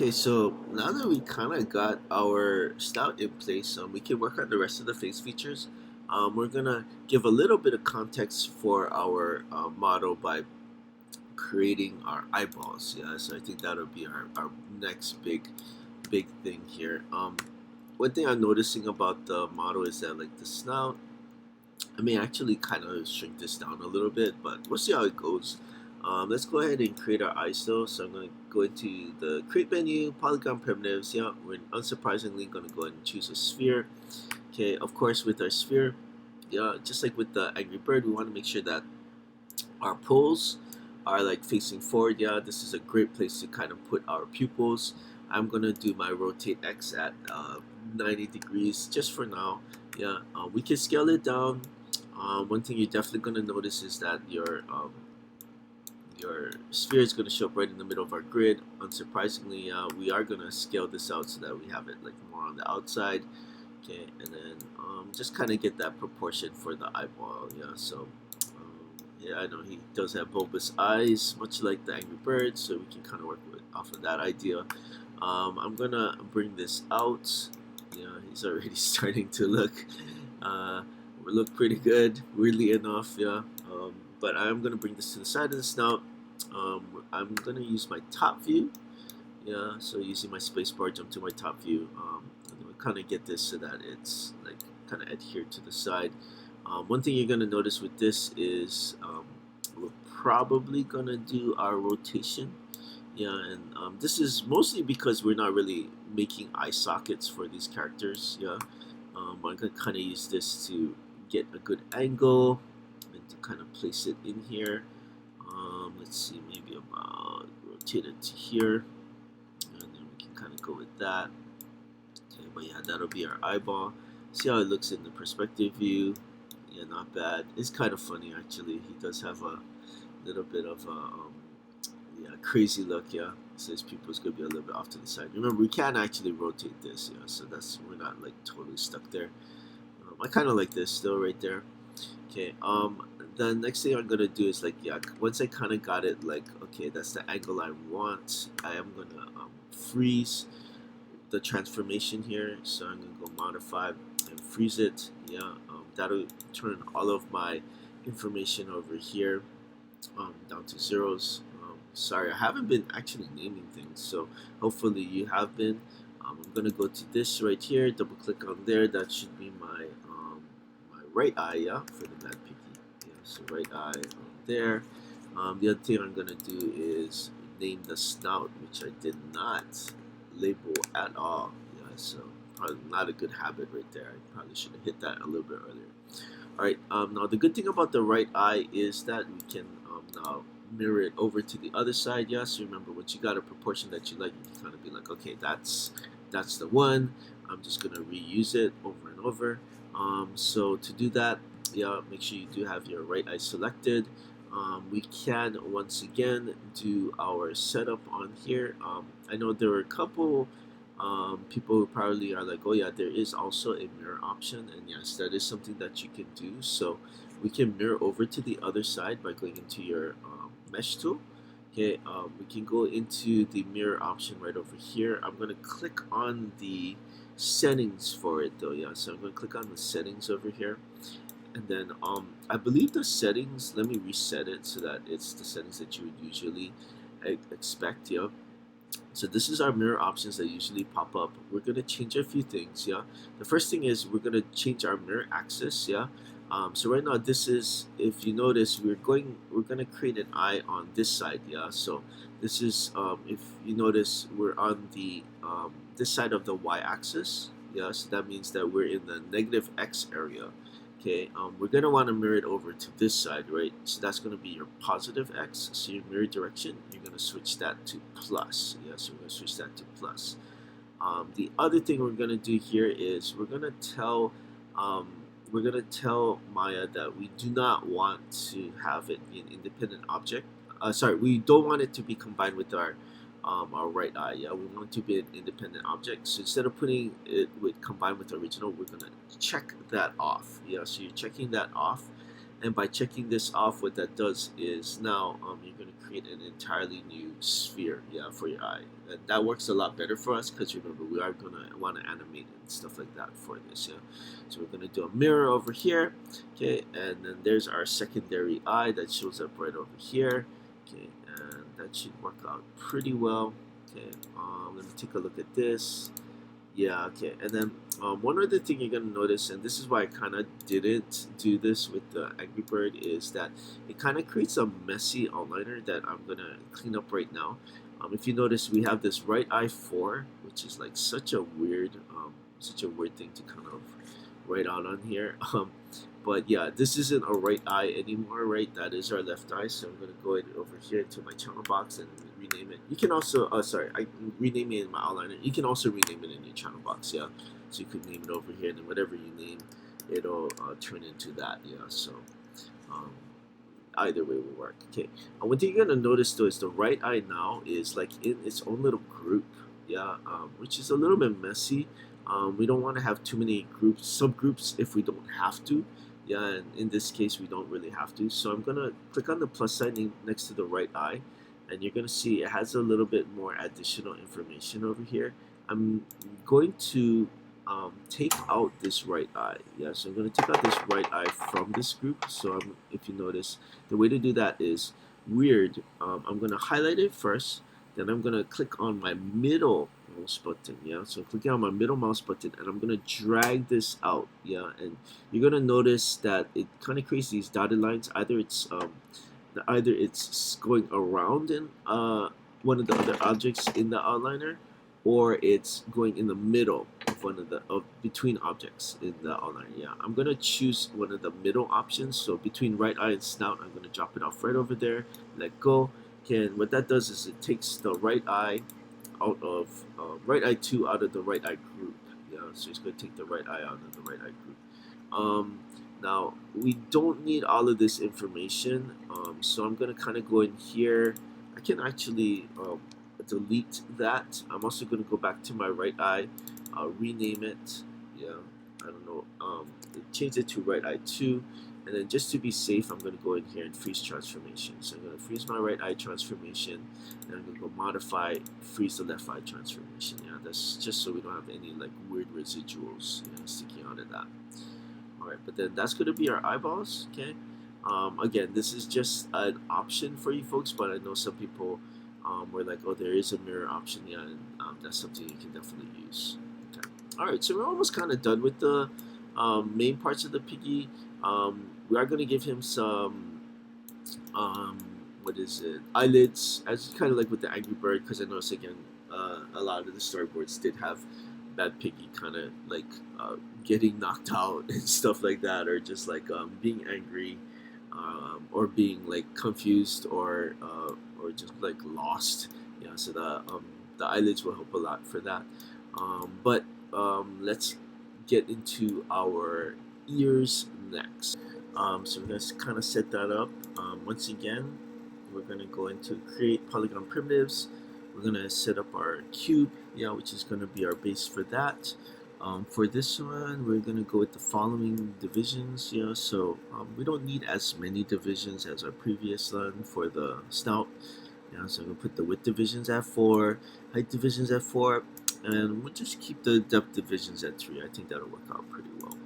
Okay, so now that we kind of got our snout in place, we can work on the rest of the face features. We're gonna give a little bit of context for our model by creating our eyeballs. Yeah, so I think that'll be our next big thing here. One thing I'm noticing about the model is that like the snout, I may actually kind of shrink this down a little bit, but we'll see how it goes. Let's go ahead and create our ISO. So I'm going to go into the create menu, polygon primitives. Yeah, we're unsurprisingly going to go ahead and choose a sphere. Okay, of course with our sphere, yeah, just like with the Angry Bird, we want to make sure that our poles are like facing forward. Yeah, this is a great place to kind of put our pupils. I'm gonna do my rotate X at 90 degrees just for now. Yeah, we can scale it down. One thing you're definitely gonna notice is that your sphere is gonna show up right in the middle of our grid. Unsurprisingly, we are gonna scale this out so that we have it like more on the outside. Okay, and then just kind of get that proportion for the eyeball. Yeah, so yeah, I know he does have bulbous eyes, much like the Angry Bird, so we can kind of work with off of that idea. I'm gonna bring this out. Yeah, he's already starting to uh, look pretty good, weirdly enough. Yeah, but I'm gonna bring this to the side of the snout. I'm gonna use my top view. Yeah, so using my spacebar, jump to my top view. And we'll kind of get this so that it's like kind of adhered to the side. One thing you're gonna notice with this is we're probably gonna do our rotation. Yeah, and this is mostly because we're not really making eye sockets for these characters. Yeah, I'm gonna kind of use this to get a good angle and to kind of place it in here. Let's see, maybe about rotate it to here, and then we can kind of go with that. Okay, but yeah, that'll be our eyeball. See how it looks in the perspective view. Yeah, not bad. It's kind of funny actually. He does have a little bit of a yeah, crazy look. Yeah, so his pupil's gonna be a little bit off to the side. Remember, we can actually rotate this. Yeah, so that's we're not like totally stuck there. I kind of like this still right there. Okay. The next thing I'm gonna do is like yeah, once I kind of got it like okay, that's the angle I want. I am gonna freeze the transformation here. So I'm gonna go modify and freeze it. Yeah, that'll turn all of my information over here down to zeros. Sorry, I haven't been actually naming things, so hopefully you have been. I'm gonna go to this right here, double click on there. That should be my right eye, yeah, for the Bad Piggy. Yeah, so right eye there. The other thing I'm gonna do is name the snout, which I did not label at all. Yeah, so probably not a good habit right there. I probably should have hit that a little bit earlier. All right. Now the good thing about the right eye is that we can now mirror it over to the other side. Yeah. So remember, once you got a proportion that you like, you can kind of be like, okay, that's the one. I'm just gonna reuse it over and over. So to do that, yeah, make sure you do have your right eye selected. We can once again do our setup on here. I know there are a couple people who probably are like, oh yeah, there is also a mirror option, and yes, that is something that you can do. So we can mirror over to the other side by going into your mesh tool. Okay, we can go into the mirror option right over here. I'm going to click on the settings for it though. Yeah, so I'm going to click on the settings over here, and then I believe the settings, let me reset it so that it's the settings that you would usually expect. Yeah, so this is our mirror options that usually pop up. We're gonna change a few things. Yeah, the first thing is we're gonna change our mirror axis. Yeah, so right now this is, if you notice, we're gonna create an eye on this side. Yeah, so this is if you notice, we're on the this side of the y-axis. Yeah, so that means that we're in the negative x area. Okay, we're gonna want to mirror it over to this side, right? So that's gonna be your positive x. So your mirror direction, you're gonna switch that to plus. Yeah, so we're gonna switch that to plus. The other thing we're gonna do here is um, we're gonna tell Maya that we do not want to have it be an independent object. Sorry, we don't want it to be combined with our right eye. Yeah, we want it to be an independent object. So instead of putting it with combined with the original, we're gonna check that off. Yeah, so you're checking that off, And by checking this off, what that does is now you're going to create an entirely new sphere, yeah, for your eye. And that works a lot better for us because remember we are going to want to animate and stuff like that for this, yeah. So we're going to do a mirror over here, okay, and then there's our secondary eye that shows up right over here, okay, and that should work out pretty well. Okay, let me take a look at this. Yeah, okay. And then one other thing you're gonna notice, and this is why I kind of didn't do this with the Angry Bird, is that it kind of creates a messy outliner that I'm gonna clean up right now. If you notice, we have this right eye 4, which is like such a weird thing to kind of write out on here. But yeah, this isn't a right eye anymore, right? That is our left eye. So I'm gonna go over here to my channel box and rename it. You can also, sorry, I rename it in my outliner. You can also rename it in your channel box, yeah. So you could name it over here, and then whatever you name, it'll turn into that, yeah. So um, either way will work. Okay. One thing you're gonna notice though is the right eye now is like in its own little group, yeah, which is a little bit messy. We don't want to have too many groups, subgroups if we don't have to. Yeah, and in this case we don't really have to. So I'm gonna click on the plus sign next to the right eye, and you're gonna see it has a little bit more additional information over here. I'm going to take out this right eye. Yeah, so I'm going to take out this right eye from this group. So if you notice, the way to do that is weird. I'm going to highlight it first, then I'm going to click on my middle mouse button. Yeah, so clicking on my middle mouse button, and I'm going to drag this out. Yeah, and you're going to notice that it kind of creates these dotted lines. Either it's going around in one of the other objects in the outliner, or it's going in the middle of one of the between objects in the outliner. Yeah, I'm gonna choose one of the middle options. So between right eye and snout, I'm gonna drop it off right over there. Let go. Okay, and what that does is it takes the right eye out of right eye 2 out of the right eye group. Yeah, so it's gonna take the right eye out of the right eye group. Now we don't need all of this information, so I'm gonna kind of go in here. I can actually delete that. I'm also gonna go back to my right eye, rename it. Yeah, I don't know. Change it to right eye 2, and then just to be safe, I'm gonna go in here and freeze transformation. So I'm gonna freeze my right eye transformation, and I'm gonna go modify, freeze the left eye transformation. Yeah, that's just so we don't have any like weird residuals, you know, sticking out of that. Alright, but then that's going to be our eyeballs, okay? Again, this is just an option for you folks, but I know some people were like, oh, there is a mirror option, yeah, and that's something you can definitely use. Okay. Alright, so we're almost kind of done with the main parts of the piggy. We are going to give him some, what is it, eyelids, as kind of like with the Angry Bird, because I noticed, again, a lot of the storyboards did have Bad Piggy kind of like getting knocked out and stuff like that, or just like being angry, or being like confused, or just like lost. Yeah, so the eyelids will help a lot for that. But let's get into our ears next. So we're gonna kind of set that up. Once again, we're gonna go into create polygon primitives. We're gonna set up our cube, yeah, which is gonna be our base for that. For this one, we're gonna go with the following divisions, yeah. So we don't need as many divisions as our previous one for the snout. Yeah, so I'm gonna put the width divisions at 4, height divisions at 4, and we'll just keep the depth divisions at 3. I think that'll work out pretty well.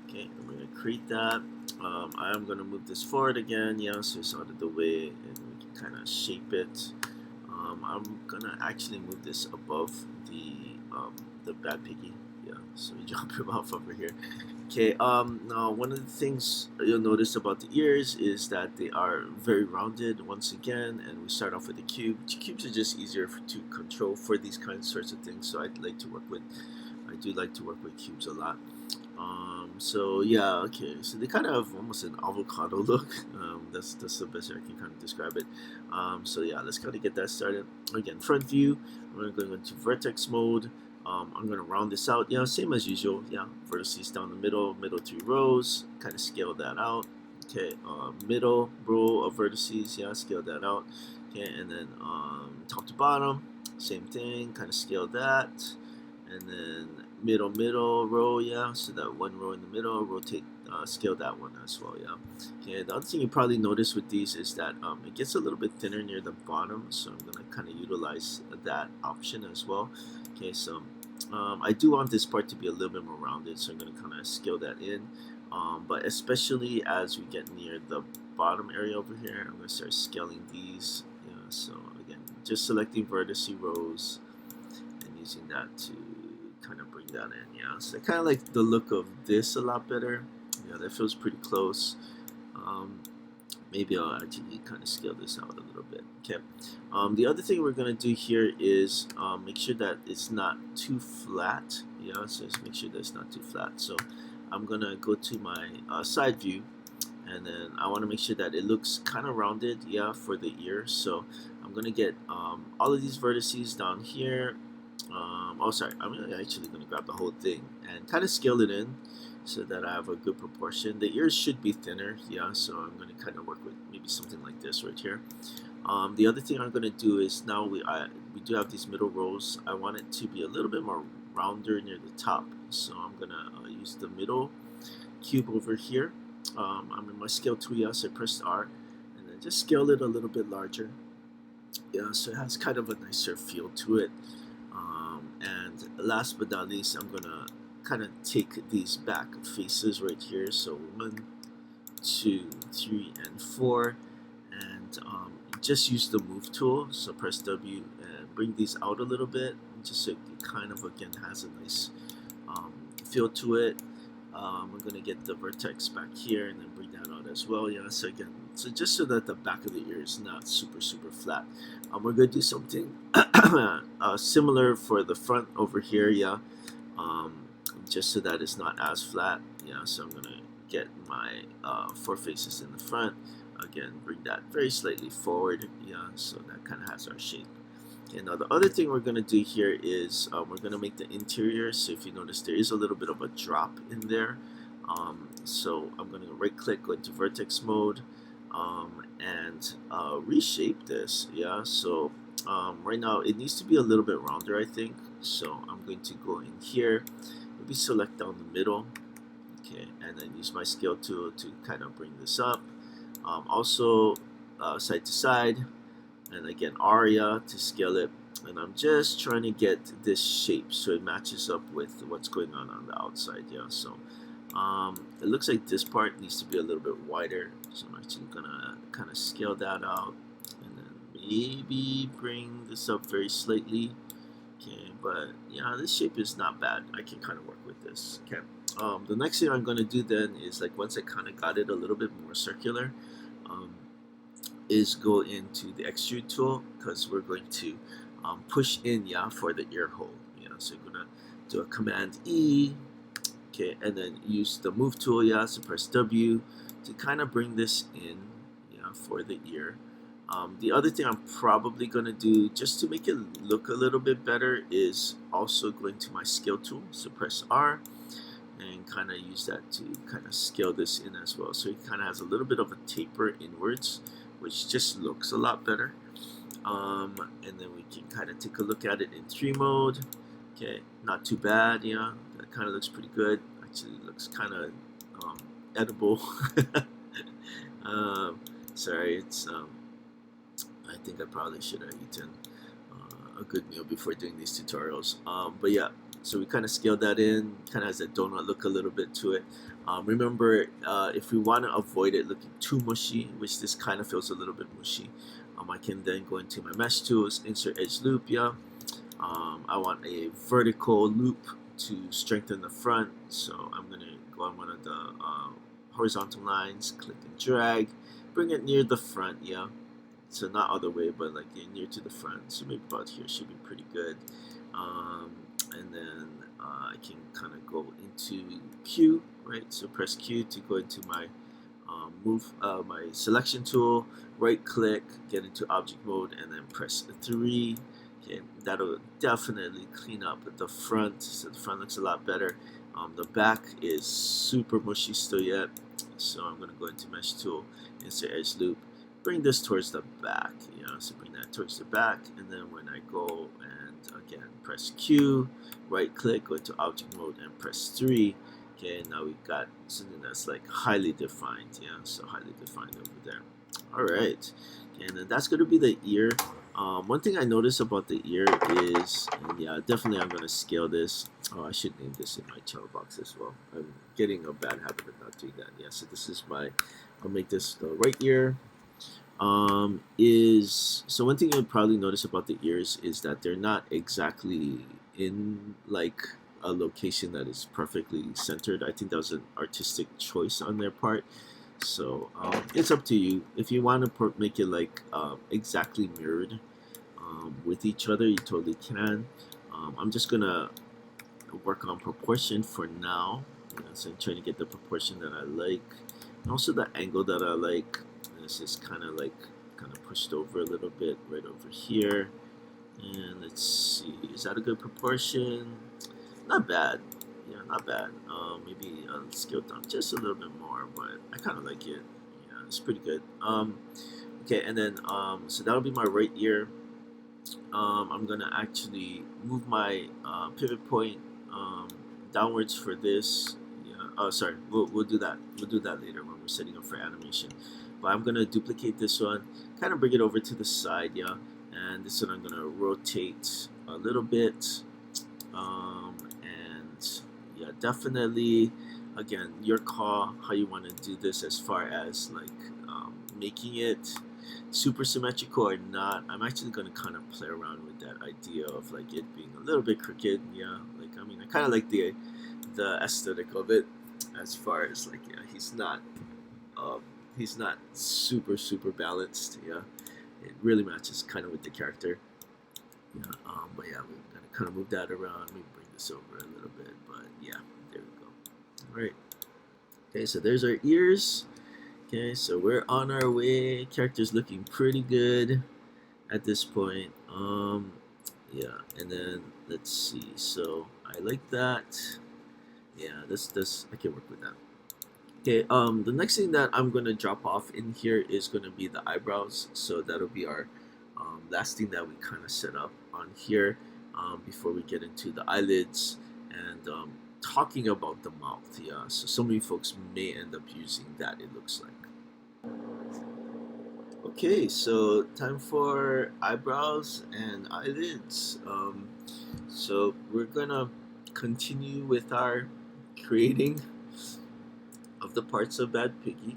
Okay, I'm gonna create that. I'm gonna move this forward again, yeah, so it's out of the way, and we can kind of shape it. I'm gonna actually move this above the Bad Piggy. Yeah, so we drop him off over here. Okay. Now one of the things you'll notice about the ears is that they are very rounded once again, and we start off with a cube. Cubes are just easier to control for these sorts of things. So I do like to work with cubes a lot. So yeah, okay. So they kind of have almost an avocado look. That's the best way I can kind of describe it. So yeah, let's kind of get that started. Again, front view. We're going into vertex mode. I'm going to round this out. Yeah, same as usual. Yeah, vertices down the middle 3 rows. Kind of scale that out. Okay, middle row of vertices. Yeah, scale that out. Okay, and then top to bottom, same thing. Kind of scale that. And then middle row, yeah. So that one row in the middle, rotate, scale that one as well, yeah. Okay. The other thing you probably notice with these is that it gets a little bit thinner near the bottom, so I'm gonna kind of utilize that option as well. Okay. So I do want this part to be a little bit more rounded, so I'm gonna kind of scale that in. But especially as we get near the bottom area over here, I'm gonna start scaling these. Yeah. So again, just selecting vertex rows and using that to kind of bring that in. Yeah, so I kind of like the look of this a lot better. Yeah, that feels pretty close. um, Maybe I'll actually kind of scale this out a little bit. Okay. The other thing we're gonna do here is make sure that it's not too flat. Yeah, so just make sure that it's not too flat. So I'm gonna go to my side view, and then I want to make sure that it looks kind of rounded, yeah, for the ear. So I'm gonna get all of these vertices down here. Oh, sorry, actually gonna grab the whole thing and kind of scale it in so that I have a good proportion. The ears should be thinner, yeah, so I'm gonna kind of work with maybe something like this right here. The other thing I'm gonna do is now we do have these middle rows. I want it to be a little bit more rounder near the top, so I'm gonna use the middle cube over here. I'm in my scale tool, yeah, so I pressed R, and then just scale it a little bit larger. Yeah, so it has kind of a nicer feel to it. And last but not least, I'm gonna kind of take these back faces right here. So 1, 2, 3, and 4, and just use the move tool. So press W and bring these out a little bit, just so it kind of again has a nice feel to it. I'm gonna get the vertex back here and then bring that out as well. Yeah, so again, so just so that the back of the ear is not super flat. We're gonna do something similar for the front over here. Yeah, just so that it's not as flat. Yeah, so I'm gonna get my 4 faces in the front. Again, bring that very slightly forward. Yeah, so that kind of has our shape. Okay, now the other thing we're going to do here is we're going to make the interior. So if you notice, there is a little bit of a drop in there. So I'm going to right click, go into vertex mode, and reshape this. Yeah, so right now it needs to be a little bit rounder, I think. So I'm going to go in here, maybe select down the middle, okay, and then use my scale tool to kind of bring this up. Also side to side, and again aria to scale it, and I'm just trying to get this shape so it matches up with what's going on the outside. Yeah, so it looks like this part needs to be a little bit wider, so I'm actually gonna kind of scale that out and then maybe bring this up very slightly. Okay, but yeah, this shape is not bad. I can kind of work with this. Okay, the next thing I'm going to do then is, like, once I kind of got it a little bit more circular, is go into the extrude tool, because we're going to push in, yeah, for the ear hole. Yeah, so you're gonna do a Command E, okay, and then use the move tool, yeah, so press W to kind of bring this in, yeah, for the ear. The other thing I'm probably going to do, just to make it look a little bit better, is also going to my scale tool, so press R, and kind of use that to kind of scale this in as well. So it kind of has a little bit of a taper inwards, which just looks a lot better. And then we can kind of take a look at it in 3 mode. Okay, not too bad, yeah, that kind of looks pretty good. Actually looks kind of edible. Sorry, it's I think I probably should have eaten a good meal before doing these tutorials. But yeah, so we kind of scaled that in, kind of has a donut look a little bit to it. Remember, if we want to avoid it looking too mushy, which this kind of feels a little bit mushy, I can then go into my mesh tools, insert edge loop, yeah. I want a vertical loop to strengthen the front, so I'm going to go on one of the horizontal lines, click and drag, bring it near the front, yeah. So not other way, but like near to the front. So maybe about here should be pretty good. And then I can kind of go into Q, right? So press Q to go into my my selection tool. Right click, get into object mode, and then press 3. Okay, that'll definitely clean up the front. So the front looks a lot better. The back is super mushy still yet. So I'm gonna go into mesh tool, insert edge loop. Bring this towards the back, you know, so bring that towards the back, and then when I go and again press Q, right click, go to object mode and press 3. Okay, now we got something that's like highly defined. Yeah, so highly defined over there. All right, and then that's going to be the ear. One thing I noticed about the ear is, and yeah, definitely I'm going to scale this. Oh, I should name this in my channel box as well. I'm getting a bad habit of not doing that. Yeah, so this is my, I'll make this the right ear. So one thing you'll probably notice about the ears is that they're not exactly in like a location that is perfectly centered. I think that was an artistic choice on their part. So it's up to you. If you want to make it like exactly mirrored with each other, you totally can. I'm just gonna work on proportion for now. So I'm trying to get the proportion that I like, and also the angle that I like. This is kind of pushed over a little bit right over here. And let's see, is that a good proportion? Not bad. Yeah, not bad. Maybe I'll scale down just a little bit more, but I kind of like it. Yeah, it's pretty good. Okay, and then so that'll be my right ear. I'm gonna actually move my pivot point downwards for this. Yeah. Oh, sorry. We'll do that. We'll do that later when we're setting up for animation. But I'm gonna duplicate this one, kind of bring it over to the side. Yeah. And this one I'm gonna rotate a little bit. And yeah, definitely. Again, your call how you want to do this as far as like making it super symmetrical or not. I'm actually going to kind of play around with that idea of like it being a little bit crooked. Yeah, like I mean, I kind of like the aesthetic of it as far as like yeah, um, he's not super balanced. Yeah, it really matches kind of with the character. Yeah, but yeah, we're gonna kind of move that around. Let me bring this over a little bit, but yeah, there we go. All right. Okay, so there's our ears. Okay, so we're on our way. Character's looking pretty good at this point. Yeah, and then let's see. So I like that. Yeah, this I can work with that. Okay, the next thing that I'm gonna drop off in here is gonna be the eyebrows. So that'll be our last thing that we kind of set up on here before we get into the eyelids and talking about the mouth. Yeah, so some of you folks may end up using that. It looks like. Okay, so time for eyebrows and eyelids. So we're gonna continue with our creating of the parts of Bad Piggy.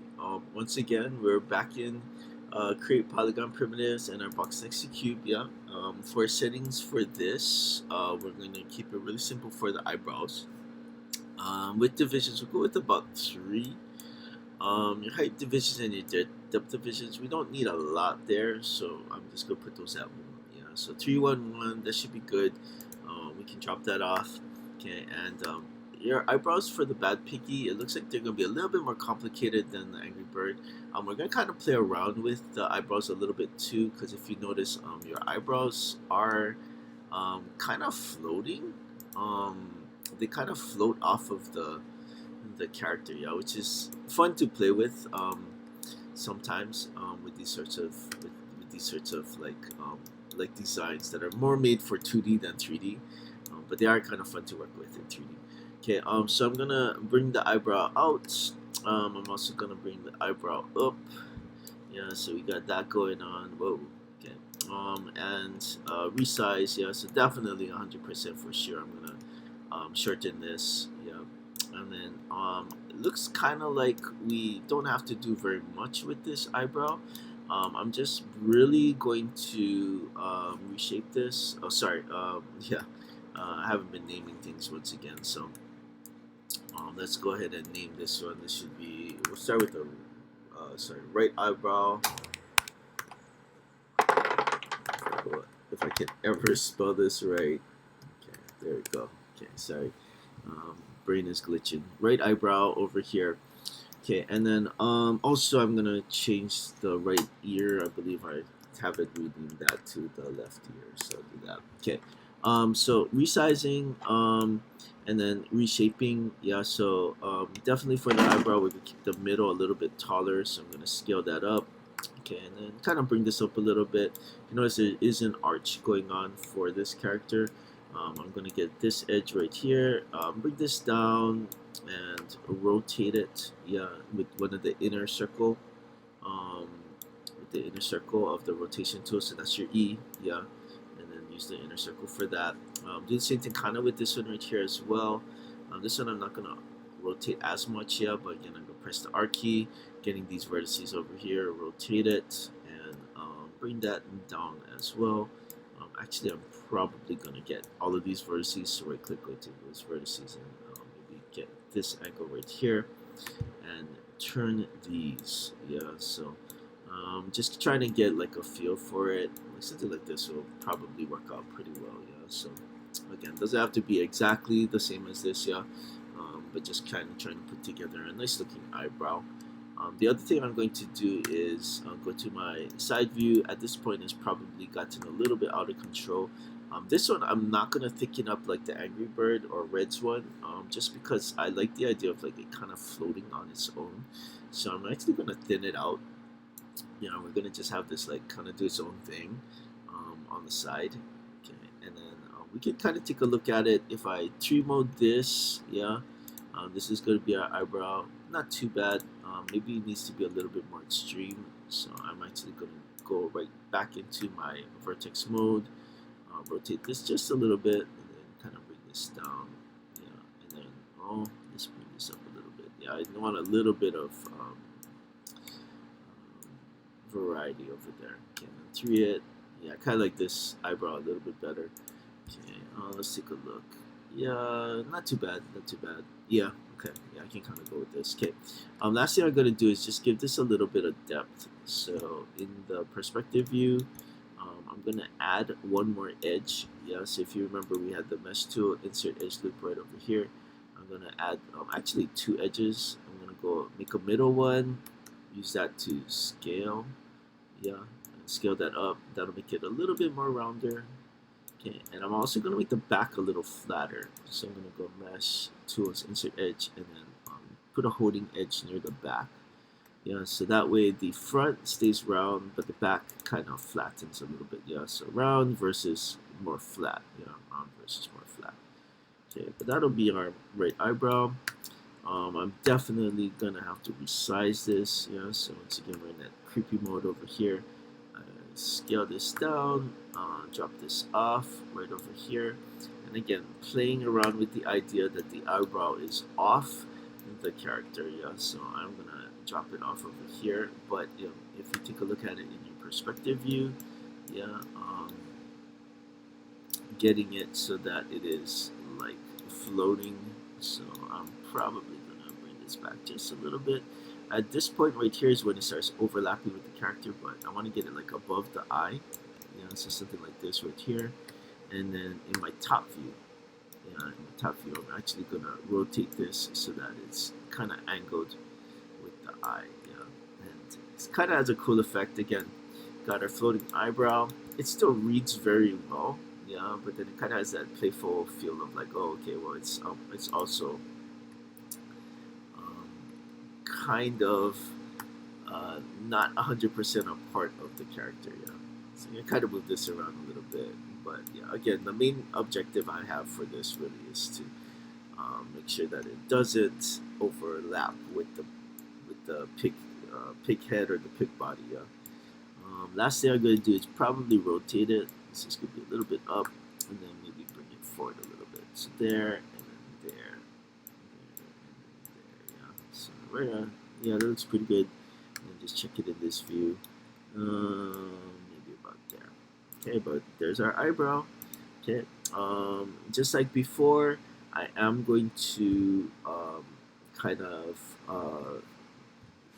Once again, we're back in create polygon primitives and our box next cube. Yeah. For settings for this, we're going to keep it really simple for the eyebrows. With divisions, we'll go with about 3. Your height divisions and your depth divisions, we don't need a lot there, so I'm just gonna put those at 1. Yeah, so 3, 1, 1. That should be good. We can drop that off. Okay, and your eyebrows for the Bad Piggy, it looks like they're gonna be a little bit more complicated than the Angry Bird. We're gonna kind of play around with the eyebrows a little bit too, because if you notice, your eyebrows are kind of floating. They kind of float off of the character, yeah, which is fun to play with sometimes with these sorts of like designs that are more made for 2D than 3D, but they are kind of fun to work with in 3D. Okay, so I'm gonna bring the eyebrow out. I'm also gonna bring the eyebrow up. Yeah, so we got that going on. Whoa. Okay. And resize. Yeah, so definitely 100% for sure. I'm gonna shorten this. Yeah. And then it looks kind of like we don't have to do very much with this eyebrow. I'm just really going to reshape this. Oh, sorry. Yeah, I haven't been naming things once again. So let's go ahead and name this one. This should be. We'll start with the right eyebrow. If I can ever spell this right. Okay, there we go. Okay, sorry. Brain is glitching. Right eyebrow over here. Okay, and then also I'm gonna change the right ear. I believe I have it reading that to the left ear, so I'll do that. Okay, so resizing and then reshaping. Yeah, so definitely for the eyebrow, we're gonna keep the middle a little bit taller, so I'm gonna scale that up. Okay, and then kind of bring this up a little bit. You notice there is an arch going on for this character. I'm gonna get this edge right here, bring this down and rotate it, yeah, with one of the inner circle, um, with the inner circle of the rotation tool. So that's your E, yeah, and then use the inner circle for that. Do the same thing kind of with this one right here as well. This one I'm not gonna rotate as much, yeah, but again I'm gonna press the R key, getting these vertices over here, rotate it, and bring that down as well. Actually, I'm probably gonna get all of these vertices, so right click, go to those vertices, and maybe get this angle right here, and turn these, yeah. So just trying to get like a feel for it. Like something like this will probably work out pretty well, yeah. So again, doesn't have to be exactly the same as this, yeah, but just kind of trying to put together a nice looking eyebrow. The other thing I'm going to do is go to my side view. At this point, it's probably gotten a little bit out of control. This one, I'm not going to thicken up like the Angry Bird or Red's one, just because I like the idea of like it kind of floating on its own. So I'm actually going to thin it out. You know, we're going to just have this like kind of do its own thing on the side. Okay, and then we can kind of take a look at it. If I tree mode this, yeah, this is going to be our eyebrow. Not too bad. Maybe it needs to be a little bit more extreme. So I'm actually going to go right back into my vertex mode. Rotate this just a little bit, and then kind of bring this down. Yeah, and then let's bring this up a little bit. Yeah, I want a little bit of variety over there. Okay, then 3 it. Yeah, kind of like this eyebrow a little bit better. Okay, let's take a look. Yeah, not too bad, not too bad. Yeah, okay, yeah, I can kind of go with this. Okay, last thing I'm gonna do is just give this a little bit of depth. So in the perspective view, I'm gonna add one more edge. Yeah, so if you remember, we had the mesh tool, insert edge loop right over here. I'm gonna add actually 2 edges. I'm gonna go make a middle one, use that to scale. Yeah, and scale that up. That'll make it a little bit more rounder. Okay, and I'm also going to make the back a little flatter. So I'm going to go mesh, tools, insert edge, and then put a holding edge near the back. Yeah, so that way the front stays round, but the back kind of flattens a little bit. Yeah, so round versus more flat. Yeah, round versus more flat. Okay, but that'll be our right eyebrow. I'm definitely going to have to resize this. Yeah, so once again, we're in that creepy mode over here. Scale this down, drop this off right over here, and again playing around with the idea that the eyebrow is off the character, yeah. So I'm gonna drop it off over here, but you know, if you take a look at it in your perspective view, yeah, getting it so that it is like floating. So I'm probably gonna bring this back just a little bit. At this point right here is when it starts overlapping with the character, but I want to get it like above the eye. Yeah, so something like this right here. And then in my top view, yeah, in my top view, I'm actually gonna rotate this so that it's kind of angled with the eye. Yeah, and it kind of has a cool effect. Again, got our floating eyebrow. It still reads very well. Yeah, but then it kind of has that playful feel of like, oh, okay, well, it's also kind of not 100% a part of the character, yeah. So you kind of move this around a little bit, but yeah, again, the main objective I have for this really is to make sure that it doesn't overlap with the pig head or the pig body, yeah. Last thing I'm going to do is probably rotate it. This is going to be a little bit up, and then maybe bring it forward a little bit. So there, and then there, and there, yeah. So right, yeah, that looks pretty good. And just check it in this view. Maybe about there. Okay, but there's our eyebrow. Okay, just like before, I am going to kind of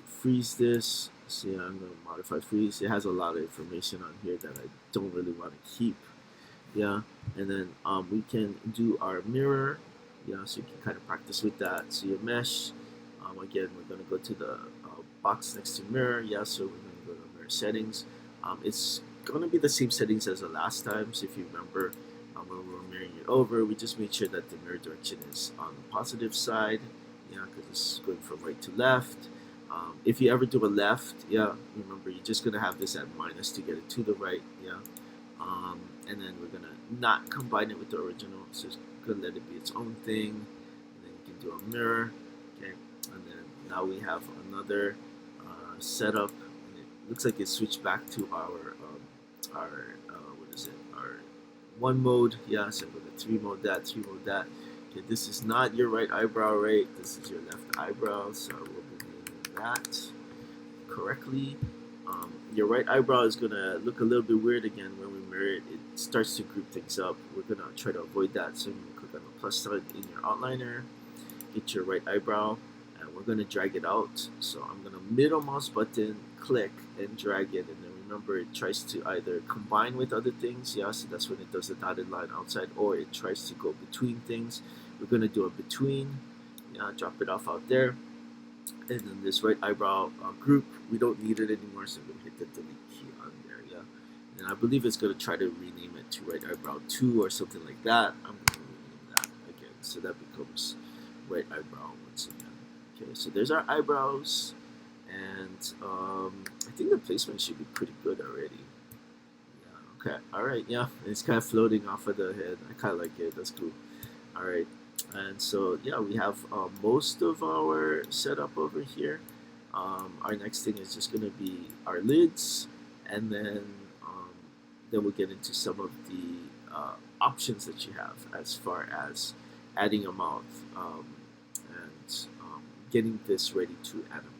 freeze this. See, I'm going to modify freeze. It has a lot of information on here that I don't really want to keep. Yeah, and then we can do our mirror. Yeah, so you can kind of practice with that. So your mesh. Again, we're going to go to the box next to mirror. Yeah, so we're going to go to mirror settings. It's going to be the same settings as the last time. So if you remember, when we were mirroring it over, we just made sure that the mirror direction is on the positive side. Yeah, because it's going from right to left. If you ever do a left, yeah, remember you're just going to have this at minus to get it to the right. Yeah. And then we're gonna not combine it with the original, so it's gonna let it be its own thing. And then you can do a mirror, okay. And then now we have another setup, and it looks like it switched back to our what is it? Our one mode, yeah. So I'm gonna three mode that, three mode that. Okay, this is not your right eyebrow, right? This is your left eyebrow, so we'll be naming that correctly. Your right eyebrow is gonna look a little bit weird again when we mirror it. It starts to group things up. We're gonna try to avoid that. So you click on the plus sign in your outliner, get your right eyebrow, and we're gonna drag it out. So I'm gonna middle mouse button, click, and drag it. And then remember, it tries to either combine with other things. Yeah, so that's when it does the dotted line outside, or it tries to go between things. We're gonna do a between. Yeah, drop it off out there. And then this right eyebrow group, we don't need it anymore, so I'm going to hit the delete key on there, yeah. And I believe it's going to try to rename it to right eyebrow 2 or something like that. I'm going to rename that again, so that becomes right eyebrow once again. Okay, so there's our eyebrows, and I think the placement should be pretty good already. Yeah, okay, alright, yeah, it's kind of floating off of the head. I kind of like it, that's cool. Alright, and so yeah, we have most of our setup over here. Our next thing is just going to be our lids, and then we'll get into some of the options that you have as far as adding a mouth and getting this ready to animate.